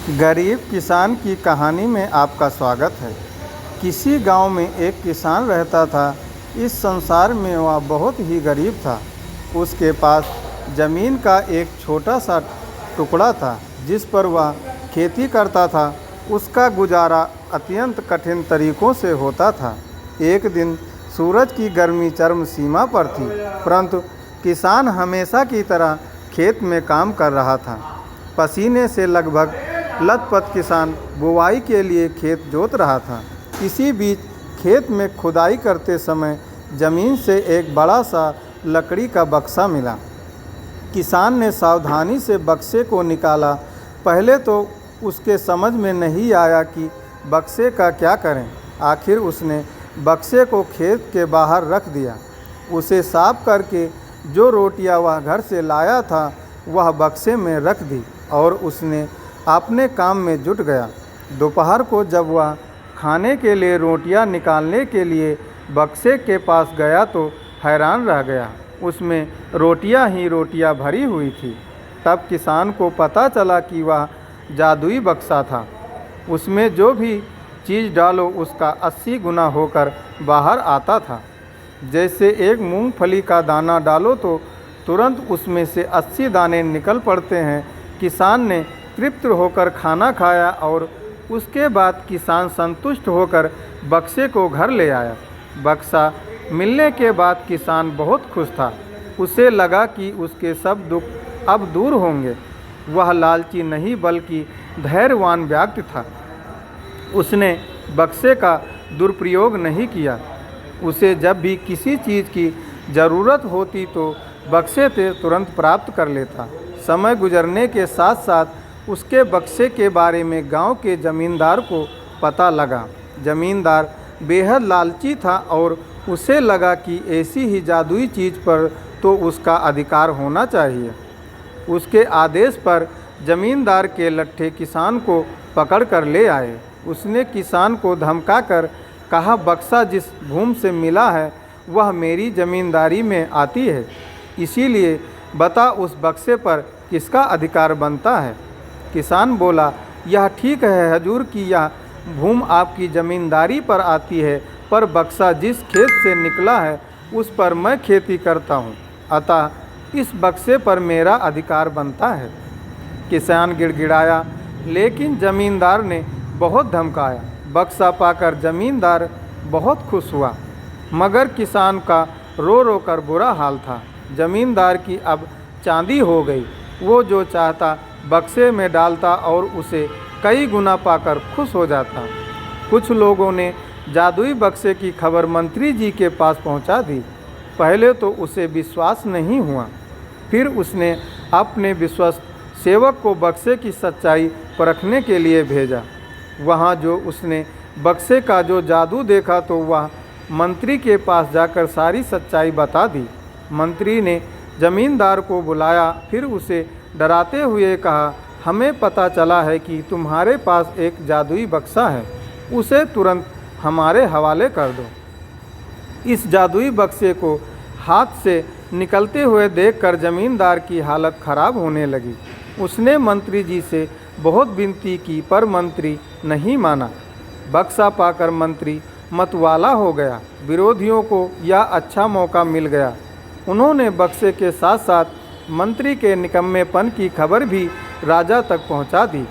गरीब किसान की कहानी में आपका स्वागत है। किसी गांव में एक किसान रहता था। इस संसार में वह बहुत ही गरीब था। उसके पास ज़मीन का एक छोटा सा टुकड़ा था जिस पर वह खेती करता था। उसका गुजारा अत्यंत कठिन तरीकों से होता था। एक दिन सूरज की गर्मी चरम सीमा पर थी, परंतु किसान हमेशा की तरह खेत में काम कर रहा था। पसीने से लगभग लथपथ किसान बुवाई के लिए खेत जोत रहा था। इसी बीच खेत में खुदाई करते समय ज़मीन से एक बड़ा सा लकड़ी का बक्सा मिला। किसान ने सावधानी से बक्से को निकाला। पहले तो उसके समझ में नहीं आया कि बक्से का क्या करें। आखिर उसने बक्से को खेत के बाहर रख दिया। उसे साफ करके जो रोटियां वह घर से लाया था वह बक्से में रख दी और उसने अपने काम में जुट गया। दोपहर को जब वह खाने के लिए रोटियां निकालने के लिए बक्से के पास गया तो हैरान रह गया। उसमें रोटियां ही रोटियां भरी हुई थी। तब किसान को पता चला कि वह जादुई बक्सा था। उसमें जो भी चीज़ डालो उसका 80 गुना होकर बाहर आता था। जैसे एक मूंगफली का दाना डालो तो तुरंत उसमें से 80 दाने निकल पड़ते हैं। किसान ने तृप्त होकर खाना खाया और उसके बाद किसान संतुष्ट होकर बक्से को घर ले आया। बक्सा मिलने के बाद किसान बहुत खुश था। उसे लगा कि उसके सब दुख अब दूर होंगे। वह लालची नहीं बल्कि धैर्यवान व्यक्ति था। उसने बक्से का दुरुपयोग नहीं किया। उसे जब भी किसी चीज़ की ज़रूरत होती तो बक्से से तुरंत प्राप्त कर लेता। समय गुजरने के साथ साथ उसके बक्से के बारे में गांव के ज़मींदार को पता लगा। ज़मींदार बेहद लालची था और उसे लगा कि ऐसी ही जादुई चीज़ पर तो उसका अधिकार होना चाहिए। उसके आदेश पर ज़मींदार के लट्ठे किसान को पकड़ कर ले आए। उसने किसान को धमकाकर कहा, बक्सा जिस भूमि से मिला है वह मेरी ज़मींदारी में आती है, इसीलिए बता उस बक्से पर किसका अधिकार बनता है। किसान बोला, यह ठीक है हजूर कि यह भूमि आपकी ज़मींदारी पर आती है, पर बक्सा जिस खेत से निकला है उस पर मैं खेती करता हूँ, अतः इस बक्से पर मेरा अधिकार बनता है। किसान गिड़गिड़ाया, लेकिन ज़मींदार ने बहुत धमकाया। बक्सा पाकर ज़मींदार बहुत खुश हुआ, मगर किसान का रो रो कर बुरा हाल था। ज़मींदार की अब चांदी हो गई। वो जो चाहता बक्से में डालता और उसे कई गुना पाकर खुश हो जाता। कुछ लोगों ने जादुई बक्से की खबर मंत्री जी के पास पहुंचा दी। पहले तो उसे विश्वास नहीं हुआ, फिर उसने अपने विश्वस्त सेवक को बक्से की सच्चाई परखने के लिए भेजा। वहां जो उसने बक्से का जो जादू देखा तो वह मंत्री के पास जाकर सारी सच्चाई बता दी। मंत्री ने ज़मींदार को बुलाया, फिर उसे डराते हुए कहा, हमें पता चला है कि तुम्हारे पास एक जादुई बक्सा है, उसे तुरंत हमारे हवाले कर दो। इस जादुई बक्से को हाथ से निकलते हुए देखकर ज़मींदार की हालत खराब होने लगी। उसने मंत्री जी से बहुत विनती की, पर मंत्री नहीं माना। बक्सा पाकर मंत्री मतवाला हो गया। विरोधियों को यह अच्छा मौका मिल गया। उन्होंने बक्से के साथ साथ मंत्री के निकम्मेपन की खबर भी राजा तक पहुंचा दी।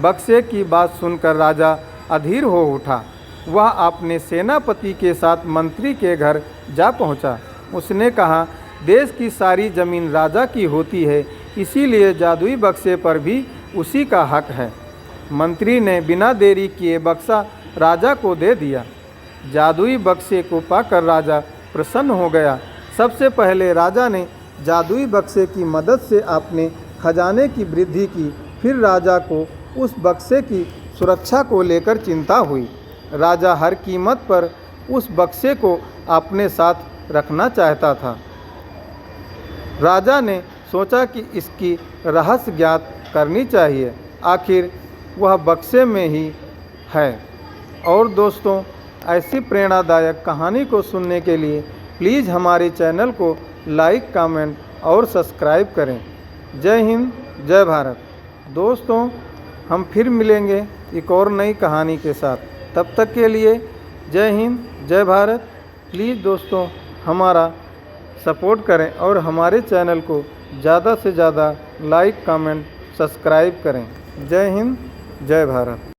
बक्से की बात सुनकर राजा अधीर हो उठा। वह अपने सेनापति के साथ मंत्री के घर जा पहुंचा। उसने कहा, देश की सारी ज़मीन राजा की होती है, इसीलिए जादुई बक्से पर भी उसी का हक है। मंत्री ने बिना देरी किए बक्सा राजा को दे दिया। जादुई बक्से को पाकर राजा प्रसन्न हो गया। सबसे पहले राजा ने जादुई बक्से की मदद से अपने खजाने की वृद्धि की। फिर राजा को उस बक्से की सुरक्षा को लेकर चिंता हुई। राजा हर कीमत पर उस बक्से को अपने साथ रखना चाहता था। राजा ने सोचा कि इसकी रहस्य ज्ञात करनी चाहिए, आखिर वह बक्से में ही है। और दोस्तों, ऐसी प्रेरणादायक कहानी को सुनने के लिए प्लीज़ हमारे चैनल को लाइक, कमेंट और सब्सक्राइब करें। जय हिंद, जय भारत। दोस्तों, हम फिर मिलेंगे एक और नई कहानी के साथ। तब तक के लिए जय हिंद, जय भारत। प्लीज़ दोस्तों हमारा सपोर्ट करें और हमारे चैनल को ज़्यादा से ज़्यादा लाइक, कमेंट, सब्सक्राइब करें। जय हिंद, जय भारत।